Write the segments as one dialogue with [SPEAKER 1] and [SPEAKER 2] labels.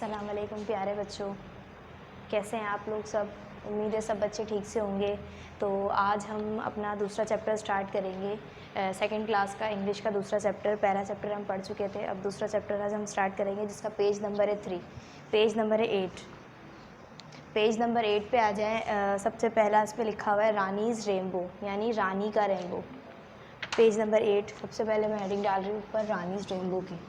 [SPEAKER 1] अस्सलाम वालेकुम प्यारे बच्चों, कैसे हैं आप लोग सब। उम्मीद है सब बच्चे ठीक से होंगे। तो आज हम अपना दूसरा चैप्टर स्टार्ट करेंगे। सेकंड क्लास का इंग्लिश का दूसरा चैप्टर, पहला चैप्टर हम पढ़ चुके थे। अब दूसरा चैप्टर आज हम स्टार्ट करेंगे जिसका पेज नंबर है 3, पेज नंबर है 8। पेज नंबर 8 पे आ जाएँ। सबसे पहला इस पर लिखा हुआ है रानीज़ रेनबो, यानी रानी का रेनबो। पेज नंबर 8, सबसे पहले मैं हेडिंग डाल रही हूँ ऊपर रानीज़ रेनबो की।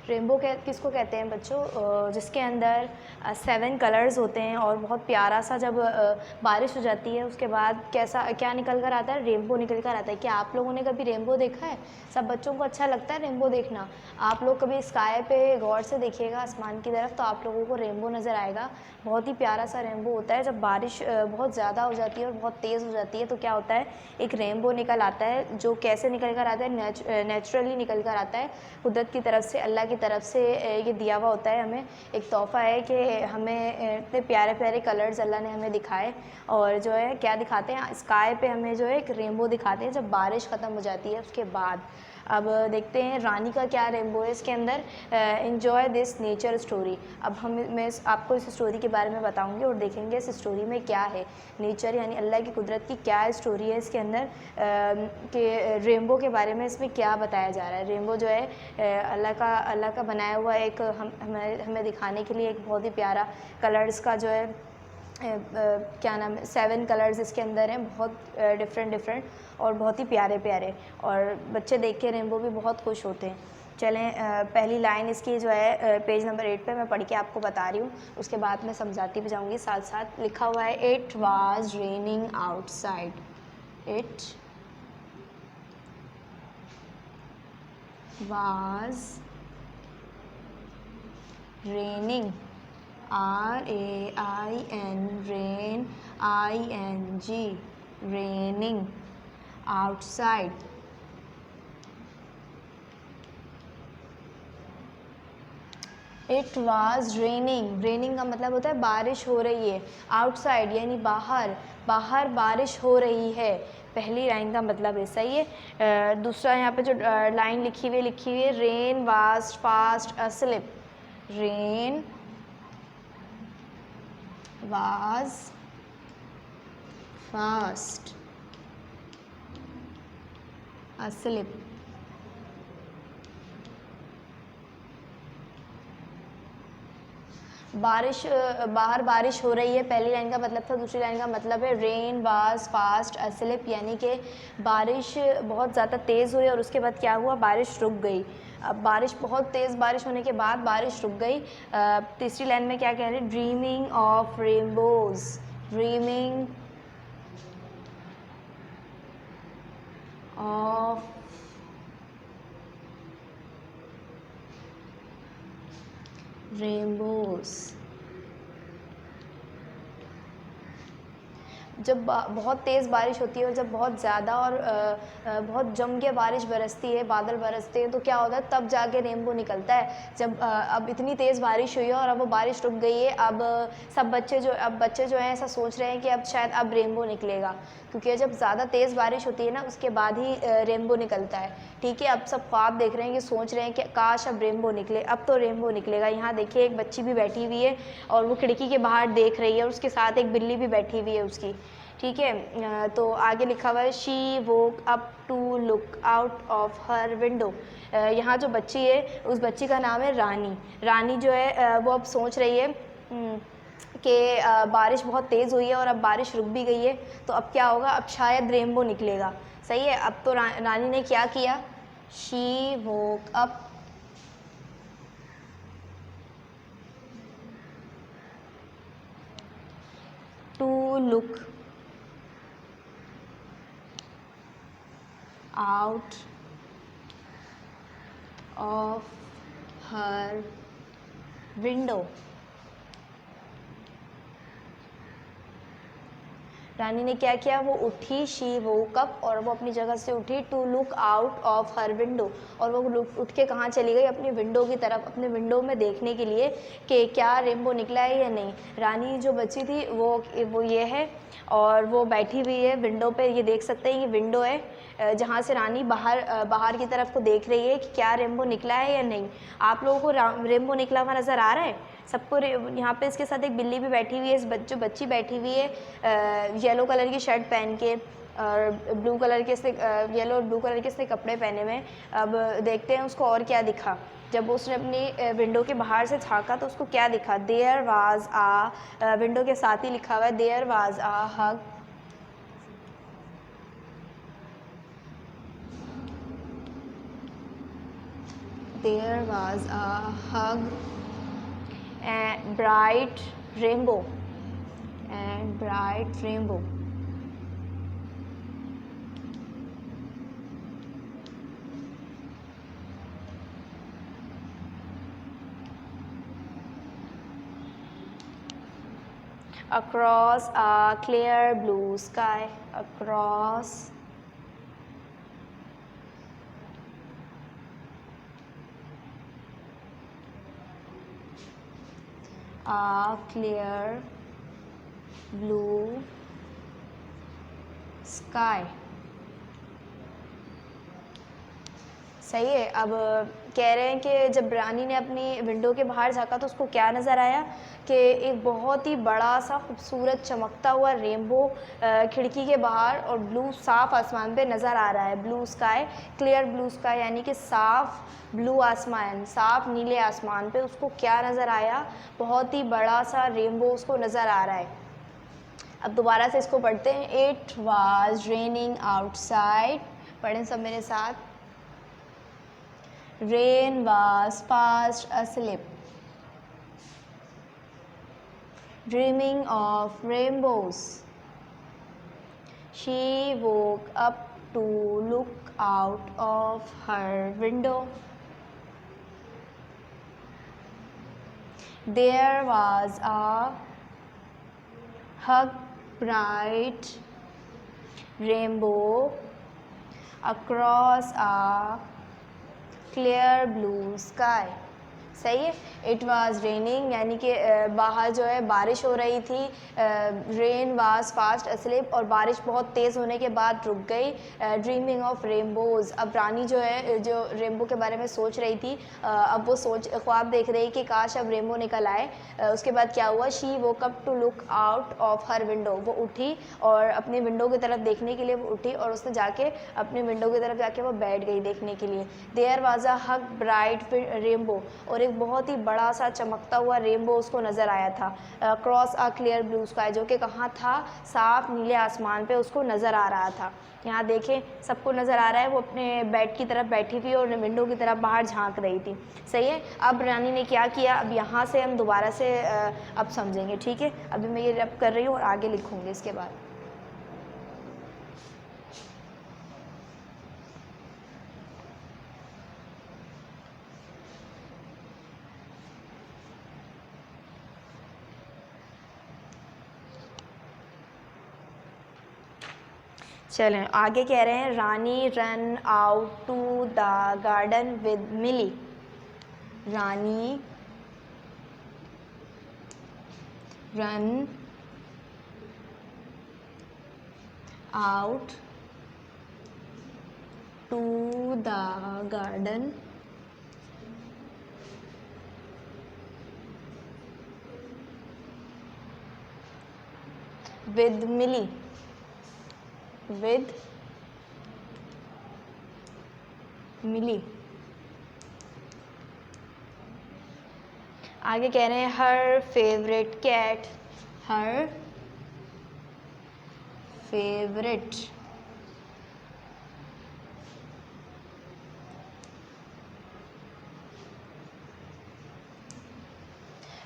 [SPEAKER 1] रेनबो किसको कहते हैं बच्चों, जिसके अंदर 7 कलर्स होते हैं और बहुत प्यारा सा जब बारिश हो जाती है उसके बाद क्या निकल कर आता है, रेनबो निकल कर आता है। क्या आप लोगों ने कभी रेनबो देखा है? सब बच्चों को अच्छा लगता है रेनबो देखना। आप लोग कभी स्काई पे गौर से देखिएगा आसमान की तरफ, तो आप लोगों को रेनबो नज़र आएगा। बहुत ही प्यारा सा रेनबो होता है। जब बारिश बहुत ज़्यादा हो जाती है और बहुत तेज़ हो जाती है तो क्या होता है, एक रेनबो निकल आता है, जो कैसे निकल कर आता है, नेचुरली निकल कर आता है। कुदरत की तरफ से, अल्लाह की तरफ से ये दिया हुआ होता है, हमें एक तोहफ़ा है कि हमें इतने प्यारे प्यारे कलर्स अल्लाह ने हमें दिखाए। और जो है क्या दिखाते हैं, स्काई पे हमें जो है एक रेनबो दिखाते हैं जब बारिश ख़त्म हो जाती है उसके बाद। अब देखते हैं रानी का क्या रेनबो है इसके अंदर। Enjoy this nature story. अब मैं आपको इस स्टोरी के बारे में बताऊंगी और देखेंगे इस स्टोरी में क्या है। नेचर यानी अल्लाह की कुदरत की क्या स्टोरी है इसके अंदर, कि रेनबो के बारे में इसमें क्या बताया जा रहा है। रेनबो जो है अल्लाह का बनाया हुआ एक हमें दिखाने के लिए एक बहुत ही प्यारा कलर्स का जो है क्या नाम है, 7 कलर्स इसके अंदर हैं, बहुत डिफरेंट और बहुत ही प्यारे प्यारे। और बच्चे देख के रेनबो भी बहुत खुश होते हैं। चलें, पहली लाइन इसकी जो है पेज नंबर 8 पे मैं पढ़ के आपको बता रही हूँ, उसके बाद मैं समझाती भी जाऊँगी साथ साथ। लिखा हुआ है it was raining outside. It was raining, RAIN, rain, ING, raining, outside. It was raining, raining का मतलब होता है बारिश हो रही है। आउटसाइड यानी बाहर, बाहर बारिश हो रही है। पहली लाइन का मतलब ऐसा ही है। दूसरा यहाँ पे जो लाइन लिखी हुई है, rain was fast asleep. Rain was fast asleep. बाहर बारिश हो रही है, पहली लाइन का मतलब था। दूसरी लाइन का मतलब है रेन वाज फास्ट अस्लिप, यानी कि बारिश बहुत ज़्यादा तेज़ हुई और उसके बाद क्या हुआ, बारिश रुक गई। अब बहुत तेज़ बारिश होने के बाद बारिश रुक गई। तीसरी लाइन में क्या कह रहे हैं, dreaming of rainbows, dreaming of rainbows. जब बहुत तेज़ बारिश होती है और जब बहुत ज़्यादा और बहुत जम के बारिश बरसती है, बादल बरसते हैं, तो क्या होता है, तब जाके रेनबो निकलता है। जब अब इतनी तेज़ बारिश हुई है और अब वो बारिश रुक गई है, अब बच्चे जो हैं ऐसा सोच रहे हैं कि अब शायद अब रेनबो निकलेगा, क्योंकि जब ज़्यादा तेज़ बारिश होती है ना उसके बाद ही रेनबो निकलता है। ठीक है, अब सब ख्वाब देख रहे हैं कि सोच रहे हैं कि काश अब रेनबो निकले, अब तो रेनबो निकलेगा। यहाँ देखिए एक बच्ची भी बैठी हुई है और वो खिड़की के बाहर देख रही है और उसके साथ एक बिल्ली भी बैठी हुई है उसकी। ठीक है, तो आगे लिखा हुआ है she woke up to look out of her window. यहाँ जो बच्ची है उस बच्ची का नाम है रानी। रानी जो है वो अब सोच रही है कि बारिश बहुत तेज़ हुई है और अब बारिश रुक भी गई है, तो अब क्या होगा, अब शायद रेनबो निकलेगा। सही है, अब तो रानी ने क्या किया, she woke up to look out of her window. रानी ने क्या किया, वो उठी, शी वोक अप, और वो अपनी जगह से उठी, to look out of her window, और वो उठ के कहाँ चली गई, अपनी विंडो की तरफ, अपने विंडो में देखने के लिए कि क्या रेनबो निकला है या नहीं। रानी जो बची थी वो ये है, और वो बैठी हुई है विंडो पे, ये देख सकते हैं ये विंडो है जहाँ से रानी बाहर की तरफ को देख रही है कि क्या रेनबो निकला है या नहीं। आप लोगों को रेनबो निकला हुआ नज़र आ रहा है सबको। यहाँ पे इसके साथ एक बिल्ली भी बैठी हुई है, जो बच्ची बैठी हुई है येलो कलर की शर्ट पहन के, और ब्लू कलर के इसने येलो और ब्लू कलर के इसने कपड़े पहने हुए हैं। अब देखते हैं उसको और क्या दिखा। जब उसने अपनी विंडो के बाहर से झाँका तो उसको क्या दिखा, देयर वाज आ, विंडो के साथ ही लिखा हुआ है there was a hug, there was a hug and bright rainbow, and bright rainbow. Across a clear blue sky, across a clear blue sky. सही है। अब कह रहे हैं कि जब रानी ने अपनी विंडो के बाहर झाँका तो उसको क्या नज़र आया कि एक बहुत ही बड़ा सा खूबसूरत चमकता हुआ रेनबो खिड़की के बाहर और ब्लू साफ़ आसमान पे नज़र आ रहा है। Blue sky, clear blue sky, यानी कि साफ़ ब्लू आसमान, साफ़ नीले आसमान पे उसको क्या नज़र आया, बहुत ही बड़ा सा रेनबो उसको नज़र आ रहा है। अब दोबारा से इसको पढ़ते हैं। इट वाज रेनिंग आउटसाइड, पढ़ें सब मेरे साथ। Rain was fast asleep, dreaming of rainbows. She woke up to look out of her window. There was a hug bright rainbow across a clear blue sky. सही है। It was raining, यानी कि बाहर जो है बारिश हो रही थी। रेन वाज फास्ट अस्लीप, और बारिश बहुत तेज़ होने के बाद रुक गई। ड्रीमिंग ऑफ रेनबोज़, अब रानी जो है जो रेनबो के बारे में सोच रही थी, अब वो ख्वाब देख रही कि काश अब रेनबो निकल आए। उसके बाद क्या हुआ, she woke up to look out of her window, वो उठी और अपनी विंडो की तरफ देखने के लिए वो उठी, और उसने जाके अपनी विंडो की तरफ जाके वो बैठ गई देखने के लिए। There was a hug bright rainbow, और एक बहुत ही बड़ा सा चमकता हुआ रेनबो उसको नज़र आया था। Cross a clear blue sky, जो कि कहाँ था, साफ नीले आसमान पे उसको नज़र आ रहा था। यहाँ देखें सबको नज़र आ रहा है, वो अपने बेड की तरफ बैठी थी और विंडो की तरफ बाहर झांक रही थी। सही है। अब रानी ने क्या किया, अब यहाँ से हम दोबारा से अब समझेंगे, ठीक है। अभी मैं ये रब कर रही हूँ और आगे लिखूँगी इसके बाद। चलें आगे कह रहे हैं, Rani run out to the garden with Milly. Rani run out to the garden with Milly, with Milly. आगे कह रहे हैं, her favourite cat, her favourite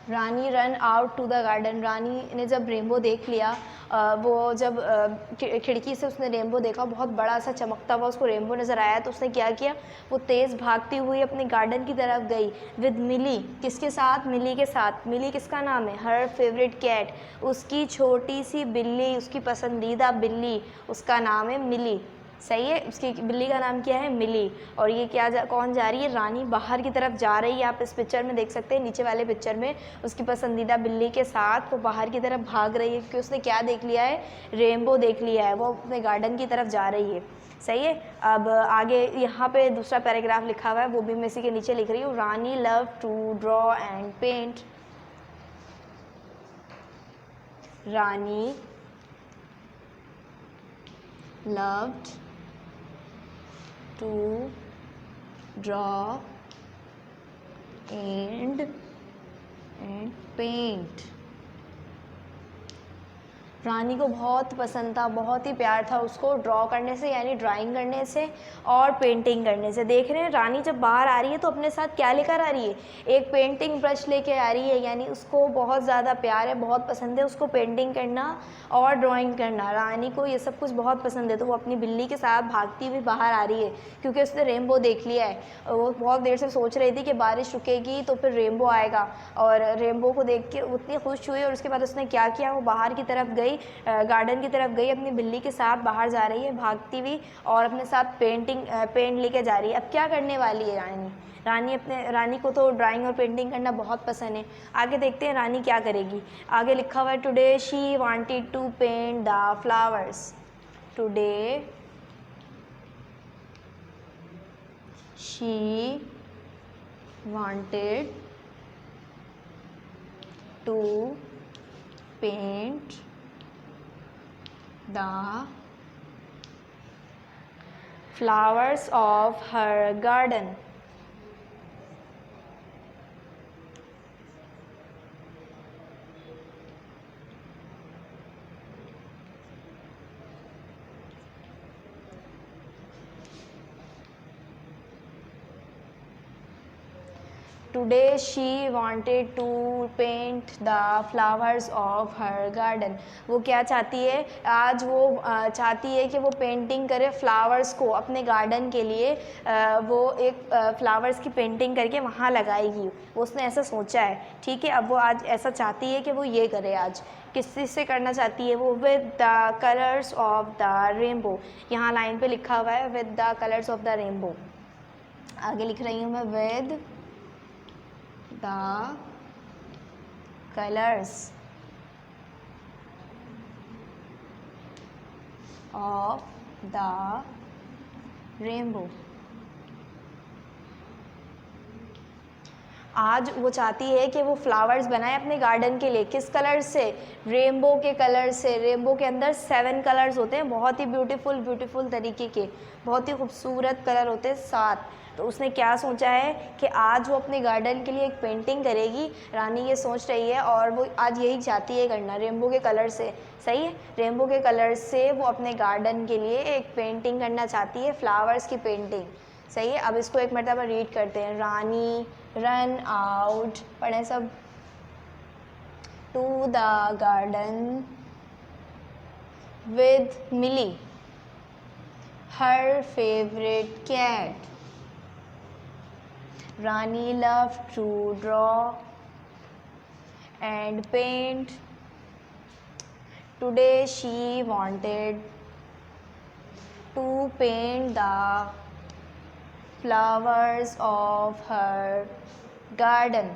[SPEAKER 1] Rani run out to the garden, Rani ने जब रेनबो देख लिया वो जब खिड़की से उसने रेनबो देखा, बहुत बड़ा सा चमकता हुआ उसको रेनबो नज़र आया, तो उसने क्या किया, वो तेज़ भागती हुई अपने गार्डन की तरफ गई विद मिली। किसके साथ? मिली के साथ। मिली किसका नाम है? हर फेवरेट कैट, उसकी छोटी सी बिल्ली, उसकी पसंदीदा बिल्ली, उसका नाम है मिली। सही है, उसकी बिल्ली का नाम क्या है? मिली। और ये कौन जा रही है? रानी बाहर की तरफ जा रही है। आप इस पिक्चर में देख सकते हैं, नीचे वाले पिक्चर में उसकी पसंदीदा बिल्ली के साथ वो बाहर की तरफ भाग रही है, क्योंकि उसने क्या देख लिया है? रेनबो देख लिया है। वो अपने गार्डन की तरफ जा रही है। सही है। अब आगे यहाँ पे दूसरा पैराग्राफ लिखा हुआ है, वो भी मैं इसी के नीचे लिख रही हूँ। Rani love to draw and paint. Rani loved to draw and paint। Rani को बहुत पसंद था, बहुत ही प्यार था उसको ड्रॉ करने से, यानी ड्राइंग करने से और पेंटिंग करने से। देख रहे हैं, रानी जब बाहर आ रही है तो अपने साथ क्या लेकर आ रही है? एक पेंटिंग ब्रश लेके आ रही है, यानी उसको बहुत ज़्यादा प्यार है, बहुत पसंद है उसको पेंटिंग करना और ड्राइंग करना। रानी को ये सब कुछ बहुत पसंद है, तो वो अपनी बिल्ली के साथ भागती हुई बाहर आ रही है, क्योंकि उसने रेनबो देख लिया है। वो बहुत देर से सोच रही थी कि बारिश रुकेगी तो फिर रेनबो आएगा, और रेनबो को देख के उतनी खुश हुई, और उसके बाद उसने क्या किया, वो बाहर की तरफ गई, गार्डन की तरफ गई, अपनी बिल्ली के साथ बाहर जा रही है भागती हुई, और अपने साथ पेंट लेके जा रही है। अब क्या करने वाली है रानी को तो ड्राइंग और पेंटिंग करना बहुत पसंद है। आगे देखते हैं रानी क्या करेगी। आगे लिखा हुआ है, today she wanted to paint the flowers. Today she wanted to paint the flowers of her garden। Today she wanted to paint the flowers of her garden। वो क्या चाहती है? आज वो चाहती है कि वो पेंटिंग करे फ्लावर्स को अपने गार्डन के लिए। वो एक फ्लावर्स की पेंटिंग करके वहाँ लगाएगी, वो उसने ऐसा सोचा है। ठीक है, अब वो आज ऐसा चाहती है कि वो ये करे। आज किस चीज़ से करना चाहती है वो? With the colours of the rainbow. यहाँ लाइन पे लिखा हुआ है with the colours of the rainbow. आगे लिख रही हूँ मैं, with the colors of the rainbow। आज वो चाहती है कि वो फ्लावर्स बनाए अपने गार्डन के लिए। किस कलर से? रेनबो के कलर से। रेनबो के अंदर 7 कलर्स होते हैं, बहुत ही ब्यूटीफुल तरीके के, बहुत ही खूबसूरत कलर होते हैं 7। तो उसने क्या सोचा है कि आज वो अपने गार्डन के लिए एक पेंटिंग करेगी। रानी ये सोच रही है, और वो आज यही चाहती है करना, रेनबो के कलर से। सही है, रेनबो के कलर से वो अपने गार्डन के लिए एक पेंटिंग करना चाहती है, फ्लावर्स की पेंटिंग। सही है। अब इसको एक मरतबा रीड करते हैं। रानी रन आउट, पढ़ें सब, to the garden with Milly her favourite cat. Rani loved to draw and paint. Today she wanted to paint the flowers of her garden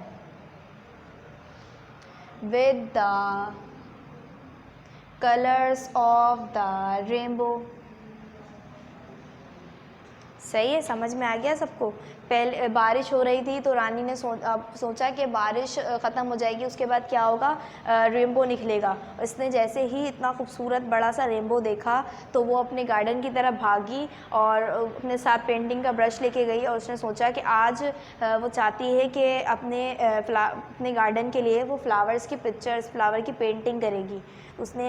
[SPEAKER 1] with the colors of the rainbow। सही है, समझ में आ गया सबको? पहले बारिश हो रही थी तो रानी ने सोचा कि बारिश ख़त्म हो जाएगी, उसके बाद क्या होगा, रेनबो निकलेगा। इसने जैसे ही इतना खूबसूरत बड़ा सा रेनबो देखा तो वो अपने गार्डन की तरफ भागी और अपने साथ पेंटिंग का ब्रश लेके गई, और उसने सोचा कि आज वो चाहती है कि अपने गार्डन के लिए वो फ्लावर्स की पिक्चर्स, फ्लावर की पेंटिंग करेगी। उसने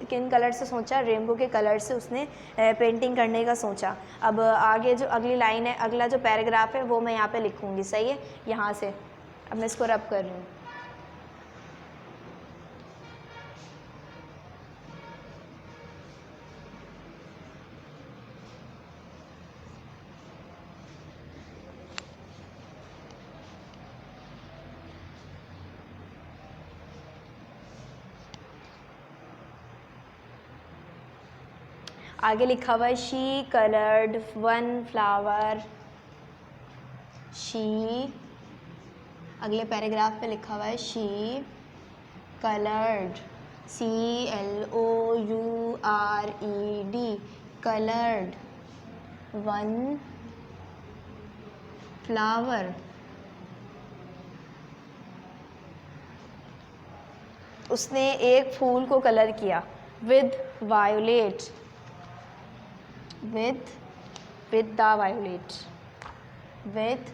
[SPEAKER 1] किन कलर से सोचा? रेनबो के कलर से उसने पेंटिंग करने का सोचा। अब आगे जो अगली लाइन है, अगला जो पैराग्राफ है वो मैं यहाँ पे लिखूँगी। सही है, यहाँ से अब मैं इसको रब कर रही हूँ। आगे लिखा हुआ है she coloured one flower, she, अगले पैराग्राफ पे लिखा हुआ है she coloured, CLOURED, coloured one flower. उसने एक फूल को कलर किया with violet, with the violet, with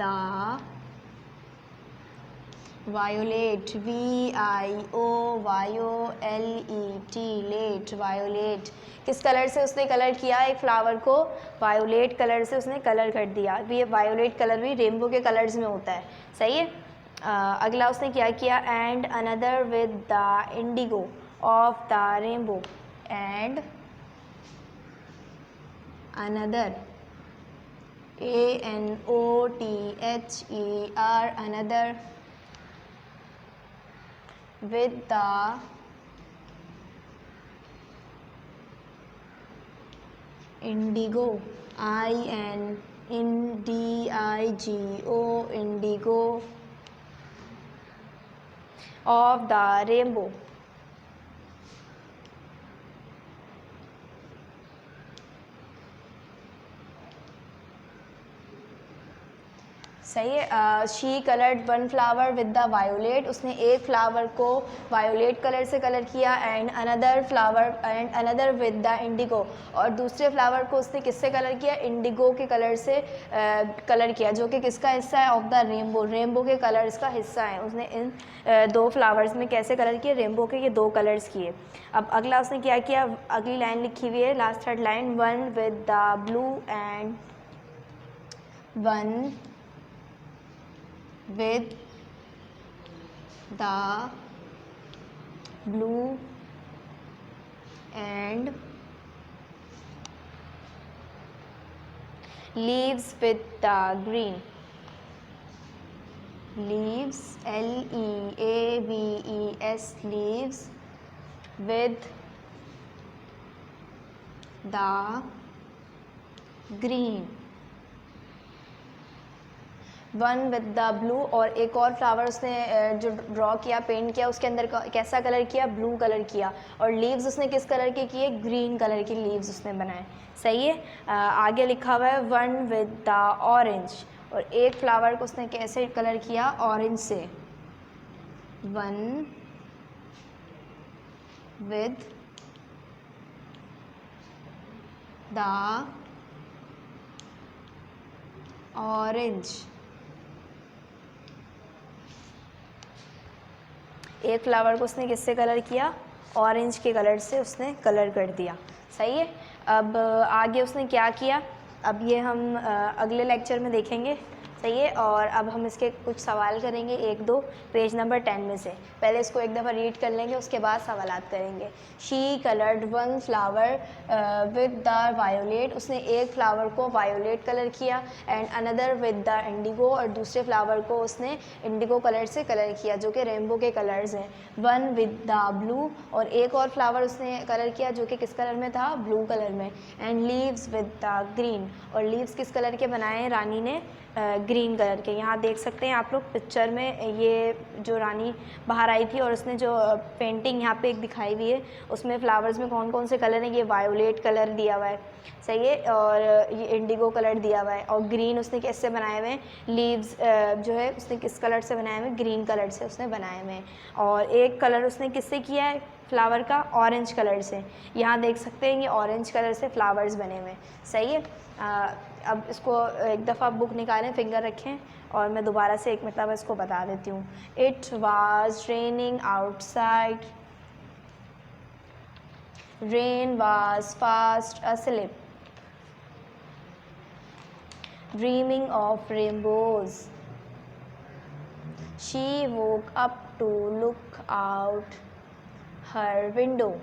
[SPEAKER 1] the violet, VIOYOLET, let, violet. किस कलर से उसने कलर किया? एक फ्लावर को वायोलेट कलर से उसने कलर कर दिया। ये वायोलेट कलर भी रेनबो के कलर्स में होता है, सही है। अगला उसने क्या किया? And another with the Indigo of the rainbow, and another, ANOTHER, another with the indigo, INDIGO, indigo of the rainbow। सही है। She coloured one flower with the violet, उसने एक फ्लावर को वायोलेट कलर से कलर किया, and another with the Indigo, और दूसरे flower को उसने किससे कलर किया? इंडिगो के कलर से कलर किया, जो कि किसका हिस्सा है? ऑफ द रेनबो, रेनबो के कलर्स का हिस्सा है। उसने इन दो फ्लावर्स में कैसे कलर किए? रेनबो के ये दो कलर्स किए। अब अगला उसने क्या किया? अगली लाइन लिखी हुई है, last third line, one with the blue and one with the blue and leaves with the green, leaves, LEAVES, leaves with the green, one with the blue, और एक और फ्लावर उसने जो ड्रॉ किया, पेंट किया, उसके अंदर कैसा कलर किया? ब्लू कलर किया, और लीव्स उसने किस कलर के किए? ग्रीन कलर के लीव्स उसने बनाए, सही है। आगे लिखा हुआ है वन विद द ऑरेंज, और एक फ्लावर को उसने कैसे कलर किया? ऑरेंज से, वन विद द ऑरेंज, एक फ्लावर को उसने किससे कलर किया? ऑरेंज के कलर से उसने कलर कर दिया, सही है। अब आगे उसने क्या किया? अब ये हम अगले लेक्चर में देखेंगे, सही है। और अब हम इसके कुछ सवाल करेंगे, एक दो, पेज नंबर 10 में से। पहले इसको एक दफ़ा रीड कर लेंगे, उसके बाद सवालात करेंगे। She coloured one flower with the violet, उसने एक फ्लावर को वायोलेट कलर किया, and another with the Indigo, और दूसरे फ्लावर को उसने इंडिगो कलर से कलर किया, जो कि रेनबो के कलर्स हैं। वन विद द ब्लू, और एक और फ्लावर उसने कलर किया जो कि किस कलर में था? ब्लू कलर में। And leaves with the green, और लीव्स किस कलर के बनाए? रानी ने ग्रीन कलर के। यहाँ देख सकते हैं आप लोग पिक्चर में, ये जो रानी बाहर आई थी और उसने जो पेंटिंग यहाँ पे एक दिखाई हुई है, उसमें फ्लावर्स में कौन कौन से कलर हैं? ये वायोलेट कलर दिया हुआ है, सही है, और ये इंडिगो कलर दिया हुआ है, और ग्रीन उसने कैसे बनाए हुए हैं? लीव्स जो है उसने किस कलर से बनाए हुए हैं? ग्रीन कलर से उसने बनाए हुए हैं। और एक कलर उसने किससे किया है फ्लावर का? ऑरेंज कलर से। यहाँ देख सकते हैं ये ऑरेंज कलर से फ्लावर्स बने हुए हैं, सही है। अब इसको एक दफ़ा बुक निकालें, फिंगर रखें, और मैं दोबारा से एक मतलब इसको बता देती हूँ। It was raining outside, rain was fast asleep, dreaming of rainbows, she woke up to look out her window,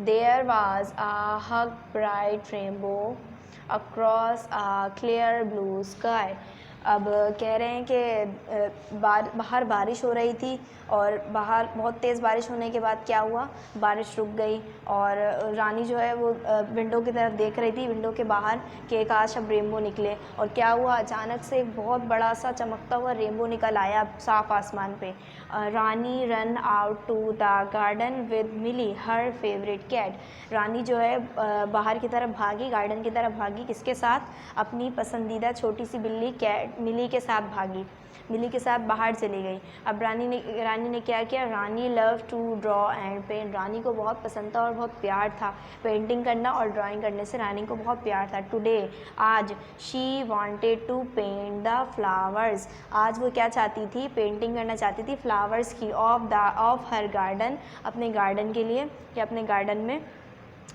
[SPEAKER 1] there was a hug bright rainbow across a clear blue sky। अब कह रहे हैं कि बाहर बारिश हो रही थी और बाहर बहुत तेज़ बारिश होने के बाद क्या हुआ, बारिश रुक गई और रानी जो है वो विंडो की तरफ देख रही थी, विंडो के बाहर कि काश अब रेनबो निकले। और क्या हुआ, अचानक से एक बहुत बड़ा सा चमकता हुआ रेनबो निकल आया साफ आसमान पे। Rani run out to the garden with Milly her favourite cat. Rani जो है बाहर की तरफ भागी, गार्डन की तरफ भागी, किसके साथ, अपनी पसंदीदा छोटी सी बिल्ली कैट मिली के साथ भागी, मिली के साथ बाहर चली गई। अब रानी ने क्या किया, Rani love to draw and paint. Rani को बहुत पसंद था और बहुत प्यार था पेंटिंग करना और ड्राइंग करने से रानी को बहुत प्यार था। टुडे, आज, she wanted to paint the flowers. आज वो क्या चाहती थी, पेंटिंग करना चाहती थी फ्लावर्स की, ऑफ हर गार्डन, अपने गार्डन के लिए या अपने गार्डन में,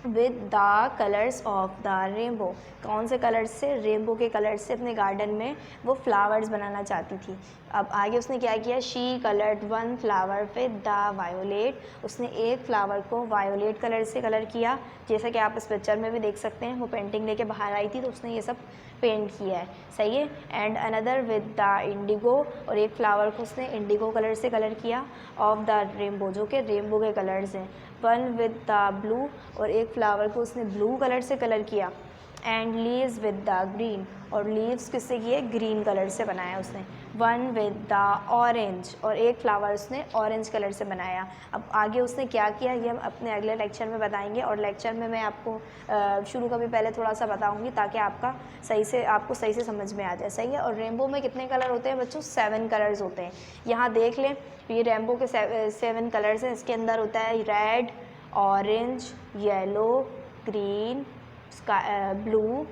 [SPEAKER 1] with the colours of the rainbow. कौन से कलर्स से, रेनबो के कलर्स से अपने गार्डन में वो फ्लावर्स बनाना चाहती थी। अब आगे उसने क्या किया, she coloured one flower with the violet. उसने एक फ्लावर को वायोलेट कलर से कलर किया, जैसा कि आप इस पिक्चर में भी देख सकते हैं। वो पेंटिंग लेके बाहर आई थी तो उसने ये सब पेंट किया है, सही है। And another with the Indigo, और एक फ्लावर को उसने इंडिगो कलर से कलर किया, ऑफ द रेनबो, जो कि रेनबो के कलर्स हैं। वन विद द ब्लू, और एक फ्लावर को उसने ब्लू कलर से कलर किया। And leaves with the green, और लीव्स किससे किए, ग्रीन कलर से बनाया उसने। वन विद द ऑरेंज, और एक फ्लावर उसने ऑरेंज कलर से बनाया। अब आगे उसने क्या किया ये हम अपने अगले लेक्चर में बताएंगे, और लेक्चर में मैं आपको शुरू का भी पहले थोड़ा सा बताऊंगी ताकि आपको सही से समझ में आ जाए, सही है। और रेनबो में कितने कलर होते हैं बच्चों, 7 कलर्स होते हैं। यहाँ देख लें, ये रेनबो के 7 कलर्स हैं। इसके अंदर होता है red, orange, yellow, green, blue,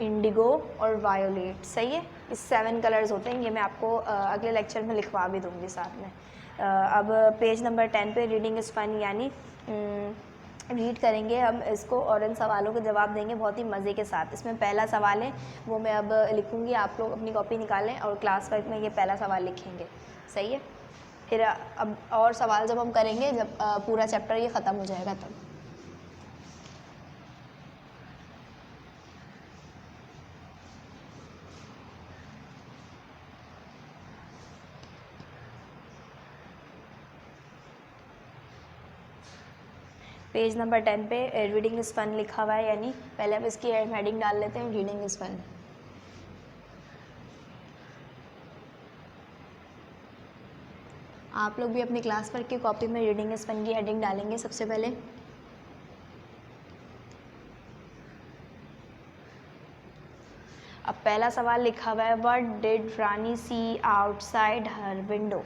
[SPEAKER 1] Indigo और वायोलेट, सही है। इस 7 कलर्स होते हैं। ये मैं आपको अगले लेक्चर में लिखवा भी दूँगी साथ में। अब पेज नंबर 10 पे रीडिंग इज़ फन, यानी रीड करेंगे हम इसको और इन सवालों के जवाब देंगे बहुत ही मज़े के साथ। इसमें पहला सवाल है वो मैं अब लिखूँगी, आप लोग अपनी कॉपी निकालें और क्लास वर्क में ये पहला सवाल लिखेंगे, सही है। फिर अब और सवाल जब हम करेंगे जब पूरा चैप्टर ये ख़त्म हो जाएगा तब। पेज नंबर 10 पे रीडिंग इज़ फन लिखा हुआ है, यानी पहले अब इसकी हेडिंग डाल लेते हैं, रीडिंग इज़ फन। आप लोग भी अपनी क्लास वर्क की कॉपी में रीडिंग इज़ फन की हेडिंग डालेंगे सबसे पहले। अब पहला सवाल लिखा हुआ है, what did Rani see outside her window.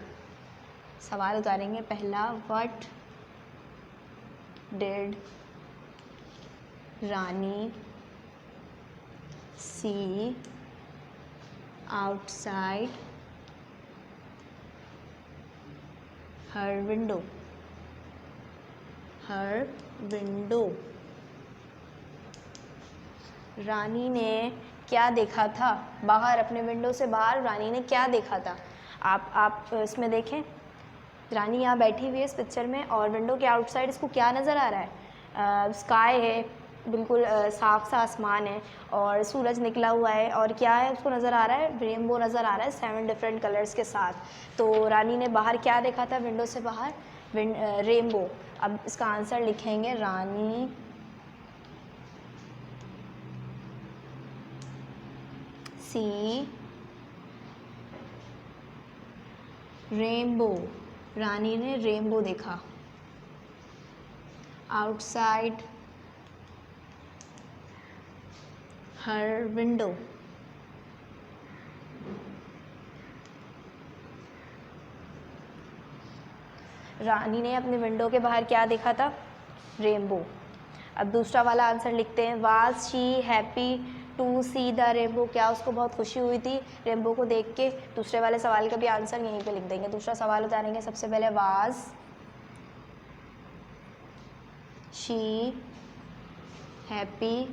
[SPEAKER 1] सवाल उतारेंगे पहला, what did Rani see outside her window, her window. Rani ने क्या देखा था बाहर, अपने विंडो से बाहर रानी ने क्या देखा था। आप इसमें देखें, रानी यहाँ बैठी हुई है इस पिक्चर में और विंडो के आउटसाइड इसको क्या नज़र आ रहा है, स्काई है, बिल्कुल साफ सा आसमान है और सूरज निकला हुआ है, और क्या है उसको नज़र आ रहा है, रेनबो नज़र आ रहा है 7 डिफरेंट कलर्स के साथ। तो रानी ने बाहर क्या देखा था विंडो से बाहर, रेनबो। अब इसका आंसर लिखेंगे, रानी सी रेनबो, रानी ने रेनबो देखा आउटसाइड हर विंडो। रानी ने अपने विंडो के बाहर क्या देखा था, रेनबो। अब दूसरा वाला आंसर लिखते हैं, was she happy to see the rainbow. क्या उसको बहुत खुशी हुई थी रेनबो को देख के। दूसरे वाले सवाल का भी आंसर यहीं पे लिख देंगे। दूसरा सवाल उतारेंगे सबसे पहले, was she happy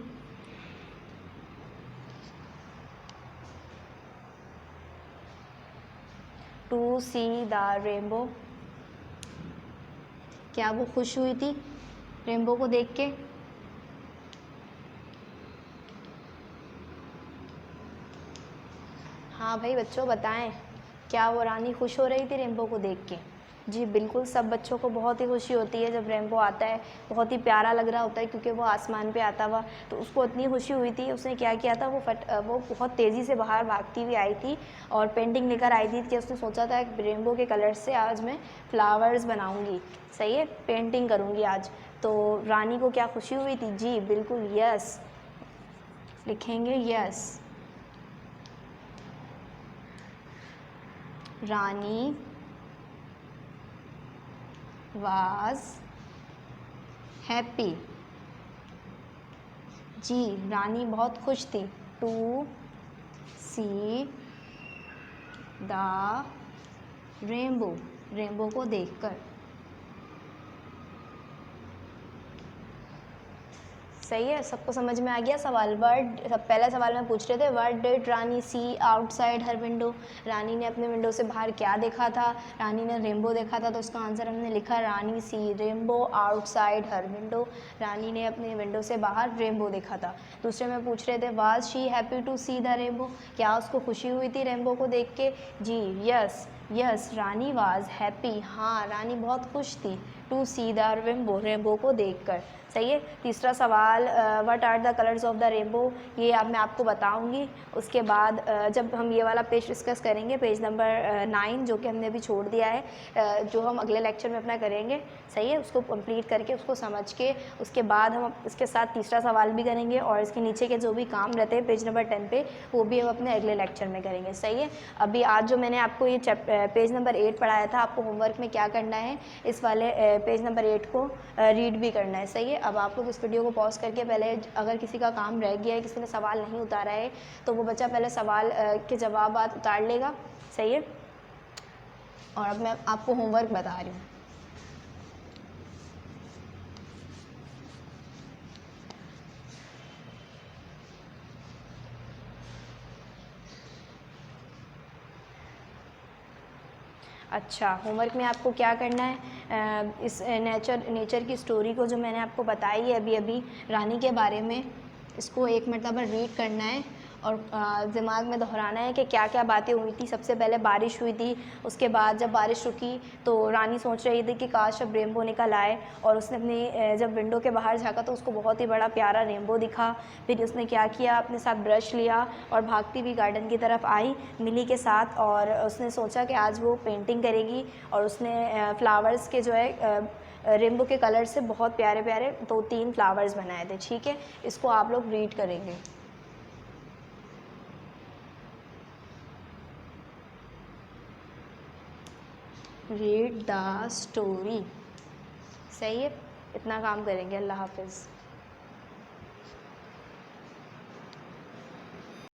[SPEAKER 1] to see the rainbow. क्या वो खुश हुई थी रेनबो को देख के। हाँ भाई बच्चों बताएं, क्या वो रानी खुश हो रही थी रेनबो को देख के? जी बिल्कुल, सब बच्चों को बहुत ही खुशी होती है जब रेनबो आता है। बहुत ही प्यारा लग रहा होता है क्योंकि वो आसमान पे आता हुआ, तो उसको इतनी खुशी हुई थी। उसने क्या किया था, वो बहुत तेज़ी से बाहर भागती हुई आई थी और पेंटिंग लेकर आई थी कि उसने सोचा था रेनबो के कलर से आज मैं फ्लावर्स बनाऊँगी, सही है, पेंटिंग करूँगी आज। तो रानी को क्या खुशी हुई थी? जी बिल्कुल, यस लिखेंगे, यस। Rani was happy। जी रानी बहुत खुश थी। To see the rainbow, rainbow को देखकर। सही है, सबको समझ में आ गया सवाल? पहला सवाल में पूछ रहे थे what did Rani see outside her window. Rani ने अपने विंडो से बाहर क्या देखा था? रानी ने रेनबो देखा था, तो उसका आंसर हमने लिखा रानी सी rainbow outside her window. Rani ने अपने विंडो से बाहर रेनबो देखा था। दूसरे में पूछ रहे थे was she happy to see the rainbow, क्या उसको खुशी हुई थी रेनबो को देख के? जी yes, yes Rani was happy, हाँ रानी बहुत खुश थी to see the rainbow, rainbow को देखकर। सही है। तीसरा सवाल what are the colours of the rainbow, ये अब मैं आपको बताऊंगी। उसके बाद जब हम ये वाला पेज डिस्कस करेंगे, पेज नंबर 9 जो कि हमने अभी छोड़ दिया है, जो हम अगले लेक्चर में अपना करेंगे, सही है, उसको कंप्लीट करके उसको समझ के उसके बाद हम इसके साथ तीसरा सवाल भी करेंगे और इसके नीचे के जो भी काम रहते हैं पेज नंबर 10 पे, वो भी हम अपने अगले लेक्चर में करेंगे। सही है। अभी आज जो मैंने आपको ये पेज नंबर 8 पढ़ाया था, आपको होमवर्क में क्या करना है, इस वाले पेज नंबर 8 को रीड भी करना है। सही है। अब आप लोग इस वीडियो को पॉज करके पहले, अगर किसी का काम रह गया है, किसी ने सवाल नहीं उतारा है, तो वो बच्चा पहले सवाल के जवाब उतार लेगा। सही है। और अब मैं आपको होमवर्क बता रही हूँ। अच्छा, होमवर्क में आपको क्या करना है, इस नेचर की स्टोरी को जो मैंने आपको बताई है अभी अभी रानी के बारे में, इसको एक मरतबा रीड करना है और दिमाग में दोहराना है कि क्या क्या बातें हुई थी। सबसे पहले बारिश हुई थी, उसके बाद जब बारिश रुकी तो रानी सोच रही थी कि काश अब रेनबो निकल आए, और उसने अपनी जब विंडो के बाहर झाँका तो उसको बहुत ही बड़ा प्यारा रेनबो दिखा। फिर उसने क्या किया, अपने साथ ब्रश लिया और भागती हुई गार्डन की तरफ आई मिली के साथ, और उसने सोचा कि आज वो पेंटिंग करेगी, और उसने फ्लावर्स के जो है रेनबो के कलर से बहुत प्यारे प्यारे 2-3 फ्लावर्स बनाए थे। ठीक है, इसको आप लोग रीड करेंगे। Read the story. सही है, इतना काम करेंगे। अल्लाह हाफिज़।